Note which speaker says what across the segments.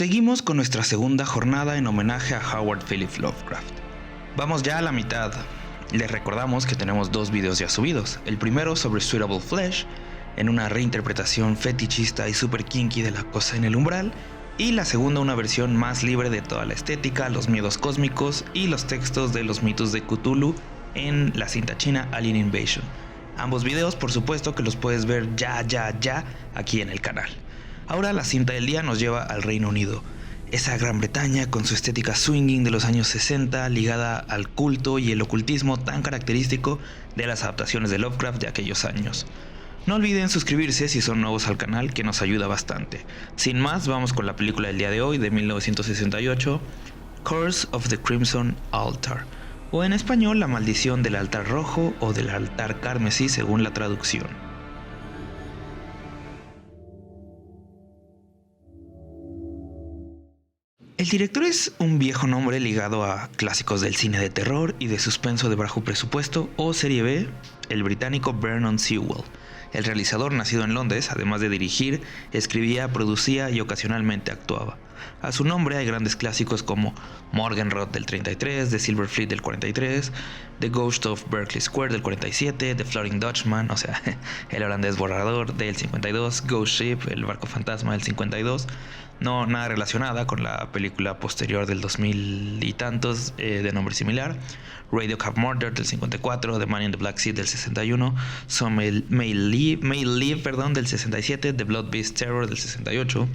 Speaker 1: Seguimos con nuestra segunda jornada en homenaje a Howard Phillips Lovecraft. Vamos ya a la mitad. Les recordamos que tenemos 2 videos ya subidos. El primero sobre Suitable Flesh, en una reinterpretación fetichista y super kinky de La cosa en el umbral, y la segunda una versión más libre de toda la estética, los miedos cósmicos y los textos de los mitos de Cthulhu en la cinta china Alien Invasion. Ambos videos por supuesto que los puedes ver ya aquí en el canal. Ahora la cinta del día nos lleva al Reino Unido, esa Gran Bretaña con su estética swinging de los años 60 ligada al culto y el ocultismo tan característico de las adaptaciones de Lovecraft de aquellos años. No olviden suscribirse si son nuevos al canal, que nos ayuda bastante. Sin más, vamos con la película del día de hoy de 1968, Curse of the Crimson Altar, o en español La maldición del altar rojo o del altar carmesí según la traducción. El director es un viejo nombre ligado a clásicos del cine de terror y de suspenso de bajo presupuesto o serie B, el británico Vernon Sewell. El realizador, nacido en Londres, además de dirigir, escribía, producía y ocasionalmente actuaba. A su nombre hay grandes clásicos como Morgenrot del 33, The Silver Fleet del 43, The Ghost of Berkeley Square del 47, The Floating Dutchman, o sea, el holandés borrador del 52, Ghost Ship, el barco fantasma del 52, no nada relacionada con la película posterior del 2000 y tantos de nombre similar, Radio Cab Murder del 54, The Man in the Black Sea del 61, Some May Live del 67, The Blood Beast Terror del 68,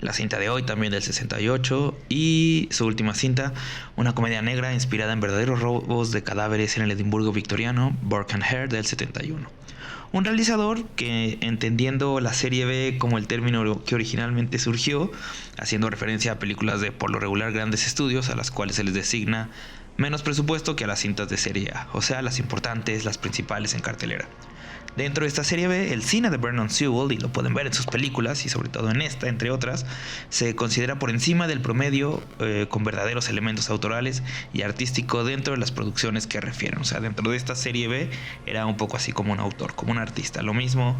Speaker 1: la cinta de hoy también del 68 y su última cinta, una comedia negra inspirada en verdaderos robos de cadáveres en el Edimburgo victoriano, Burke and Hare del 71. Un realizador que, entendiendo la serie B como el término que originalmente surgió, haciendo referencia a películas de por lo regular grandes estudios a las cuales se les designa menos presupuesto que a las cintas de serie A, o sea, las importantes, las principales en cartelera. Dentro de esta serie B, el cine de Vernon Sewell, y lo pueden ver en sus películas y sobre todo en esta, entre otras, se considera por encima del promedio con verdaderos elementos autorales y artísticos dentro de las producciones que refieren. O sea, dentro de esta serie B era un poco así como un autor, como un artista. Lo mismo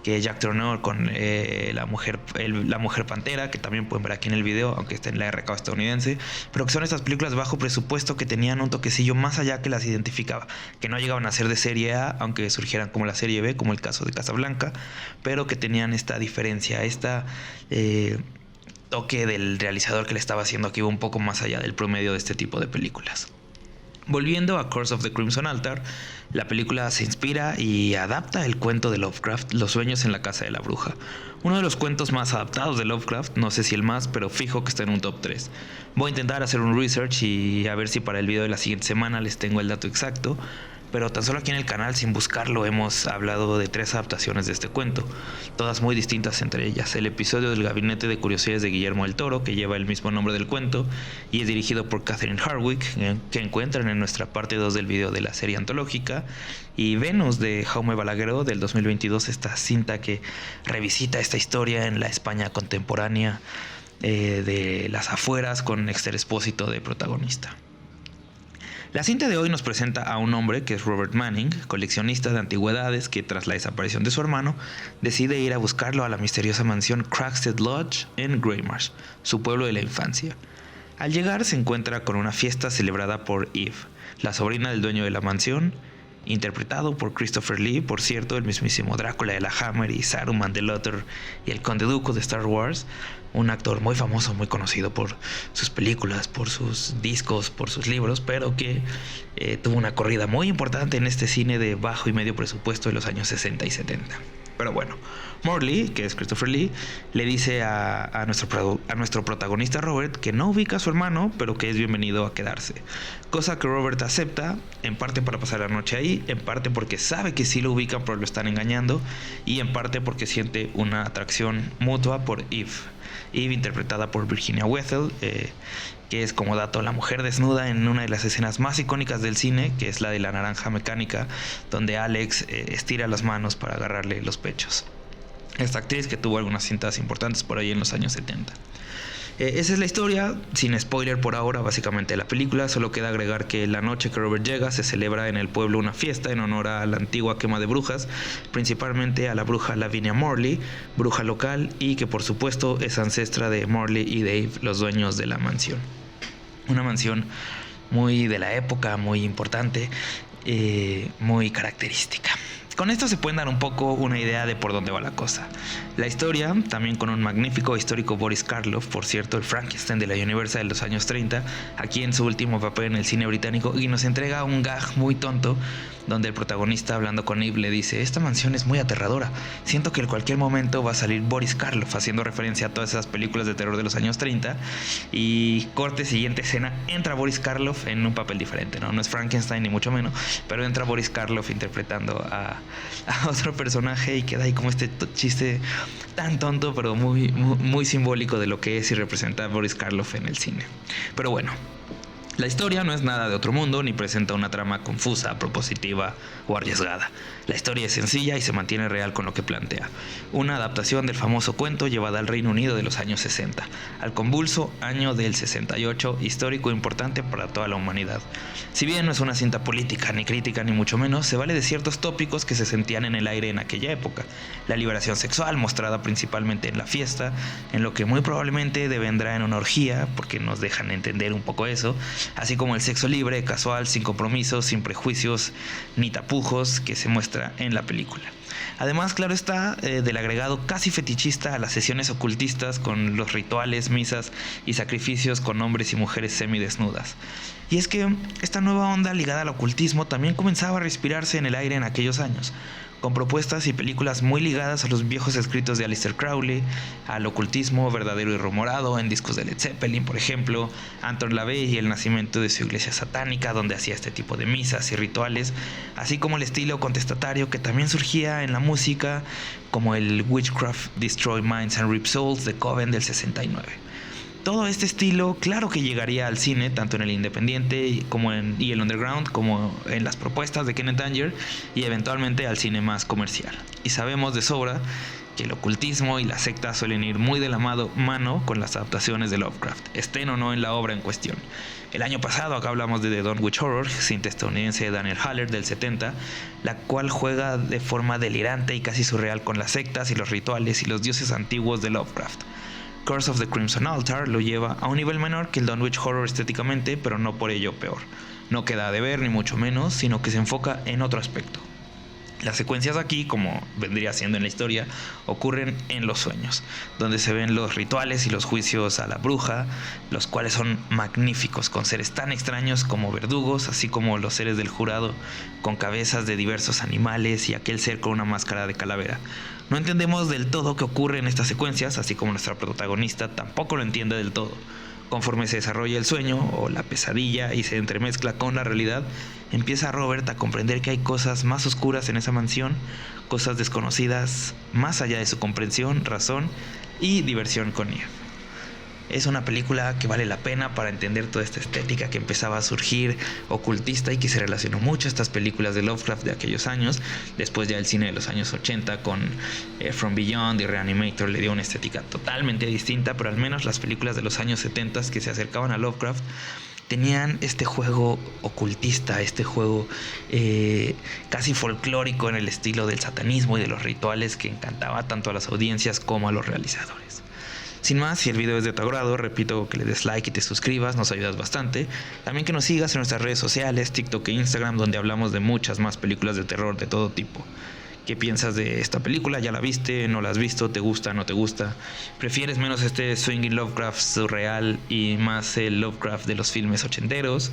Speaker 1: que Jack Turner con la mujer Pantera, que también pueden ver aquí en el video, aunque está en la RK estadounidense, pero que son estas películas bajo presupuesto que tenían un toquecillo más allá que las identificaba, que no llegaban a ser de serie A, aunque surgieran como la serie B, como el caso de Casablanca, pero que tenían esta diferencia, toque del realizador que le estaba haciendo aquí un poco más allá del promedio de este tipo de películas. Volviendo a Curse of the Crimson Altar, la película se inspira y adapta el cuento de Lovecraft, Los sueños en la casa de la bruja. Uno de los cuentos más adaptados de Lovecraft, no sé si el más, pero fijo que está en un top 3. Voy a intentar hacer un research y a ver si para el video de la siguiente semana les tengo el dato exacto. Pero tan solo aquí en el canal, sin buscarlo, hemos hablado de 3 adaptaciones de este cuento, todas muy distintas entre ellas. El episodio del Gabinete de Curiosidades de Guillermo del Toro, que lleva el mismo nombre del cuento y es dirigido por Catherine Hardwicke, que encuentran en nuestra parte 2 del video de la serie antológica, y Venus de Jaume Balagueró del 2022, esta cinta que revisita esta historia en la España contemporánea de las afueras, con Esther Expósito de protagonista. La cinta de hoy nos presenta a un hombre que es Robert Manning, coleccionista de antigüedades que tras la desaparición de su hermano decide ir a buscarlo a la misteriosa mansión Cragsted Lodge en Greymarsh, su pueblo de la infancia. Al llegar se encuentra con una fiesta celebrada por Eve, la sobrina del dueño de la mansión, interpretado por Christopher Lee, por cierto, el mismísimo Drácula de la Hammer y Saruman de Lothar y el Conde Dooku de Star Wars, un actor muy famoso, muy conocido por sus películas, por sus discos, por sus libros, pero que tuvo una corrida muy importante en este cine de bajo y medio presupuesto de los años 60 y 70. Pero bueno, Morley, que es Christopher Lee, le dice a nuestro protagonista Robert que no ubica a su hermano, pero que es bienvenido a quedarse. Cosa que Robert acepta, en parte para pasar la noche ahí, en parte porque sabe que sí lo ubican pero lo están engañando, y en parte porque siente una atracción mutua por Eve. Eve interpretada por Virginia Wethel, que es, como dato, la mujer desnuda en una de las escenas más icónicas del cine, que es la de la naranja mecánica, donde Alex estira las manos para agarrarle los pechos. Esta actriz que tuvo algunas cintas importantes por ahí en los años 70. Esa es la historia, sin spoiler por ahora, básicamente de la película. Solo queda agregar que la noche que Robert llega se celebra en el pueblo una fiesta en honor a la antigua quema de brujas, principalmente a la bruja Lavinia Morley, bruja local, y que por supuesto es ancestra de Morley y Dave, los dueños de la mansión. Una mansión muy de la época, muy importante, muy característica. Con esto se pueden dar un poco una idea de por dónde va la cosa. La historia, también con un magnífico histórico Boris Karloff, por cierto, el Frankenstein de la Universal de los años 30, aquí en su último papel en el cine británico, y nos entrega un gag muy tonto, donde el protagonista, hablando con Eve, le dice: esta mansión es muy aterradora, siento que en cualquier momento va a salir Boris Karloff, haciendo referencia a todas esas películas de terror de los años 30, y corte, siguiente escena, entra Boris Karloff en un papel diferente, no es Frankenstein ni mucho menos, pero entra Boris Karloff interpretando a otro personaje, y queda ahí como este chiste tan tonto pero muy simbólico de lo que es y representa Boris Karloff en el cine. Pero bueno, la historia no es nada de otro mundo, ni presenta una trama confusa, propositiva o arriesgada. La historia es sencilla y se mantiene real con lo que plantea. Una adaptación del famoso cuento llevada al Reino Unido de los años 60, al convulso año del 68, histórico e importante para toda la humanidad. Si bien no es una cinta política, ni crítica, ni mucho menos, se vale de ciertos tópicos que se sentían en el aire en aquella época. La liberación sexual, mostrada principalmente en la fiesta, en lo que muy probablemente devendrá en una orgía, porque nos dejan entender un poco eso, así como el sexo libre, casual, sin compromisos, sin prejuicios ni tapujos, que se muestra en la película. Además, claro está, del agregado casi fetichista a las sesiones ocultistas con los rituales, misas y sacrificios con hombres y mujeres semidesnudas. Y es que esta nueva onda ligada al ocultismo también comenzaba a respirarse en el aire en aquellos años, con propuestas y películas muy ligadas a los viejos escritos de Aleister Crowley, al ocultismo verdadero y rumorado en discos de Led Zeppelin, por ejemplo, Anton LaVey y el nacimiento de su iglesia satánica, donde hacía este tipo de misas y rituales, así como el estilo contestatario que también surgía en la música, como el Witchcraft Destroy Minds and Rip Souls de Coven del 69. Todo este estilo, claro que llegaría al cine, tanto en el independiente y el underground, como en las propuestas de Kenneth Anger, y eventualmente al cine más comercial. Y sabemos de sobra que el ocultismo y la secta suelen ir muy de la mano con las adaptaciones de Lovecraft, estén o no en la obra en cuestión. El año pasado acá hablamos de The Dunwich Horror, cinta estadounidense de Daniel Haller del 70, la cual juega de forma delirante y casi surreal con las sectas y los rituales y los dioses antiguos de Lovecraft. Curse of the Crimson Altar lo lleva a un nivel menor que el Dunwich Horror estéticamente, pero no por ello peor. No queda de ver ni mucho menos, sino que se enfoca en otro aspecto. Las secuencias aquí, como vendría siendo en la historia, ocurren en los sueños, donde se ven los rituales y los juicios a la bruja, los cuales son magníficos, con seres tan extraños como verdugos, así como los seres del jurado con cabezas de diversos animales y aquel ser con una máscara de calavera. No entendemos del todo qué ocurre en estas secuencias, así como nuestra protagonista tampoco lo entiende del todo. Conforme se desarrolla el sueño o la pesadilla y se entremezcla con la realidad, empieza Robert a comprender que hay cosas más oscuras en esa mansión, cosas desconocidas más allá de su comprensión, razón y diversión con Eve. Es una película que vale la pena para entender toda esta estética que empezaba a surgir ocultista y que se relacionó mucho a estas películas de Lovecraft de aquellos años. Después ya el cine de los años 80 con From Beyond y Reanimator le dio una estética totalmente distinta, pero al menos las películas de los años 70 que se acercaban a Lovecraft tenían este juego ocultista, este juego casi folclórico en el estilo del satanismo y de los rituales que encantaba tanto a las audiencias como a los realizadores. Sin más, si el video es de tu agrado, repito que le des like y te suscribas, nos ayudas bastante. También que nos sigas en nuestras redes sociales, TikTok e Instagram, donde hablamos de muchas más películas de terror de todo tipo. ¿Qué piensas de esta película? ¿Ya la viste? ¿No la has visto? ¿Te gusta? ¿No te gusta? ¿Prefieres menos este swinging Lovecraft surreal y más el Lovecraft de los filmes ochenteros?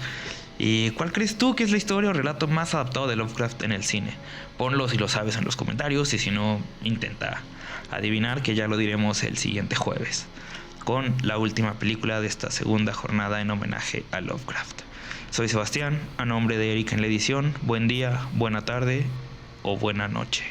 Speaker 1: ¿Y cuál crees tú que es la historia o relato más adaptado de Lovecraft en el cine? Ponlo si lo sabes en los comentarios y si no, intenta adivinar, que ya lo diremos el siguiente jueves con la última película de esta segunda jornada en homenaje a Lovecraft. Soy Sebastián, a nombre de Erika en la edición. Buen día, buena tarde o buena noche.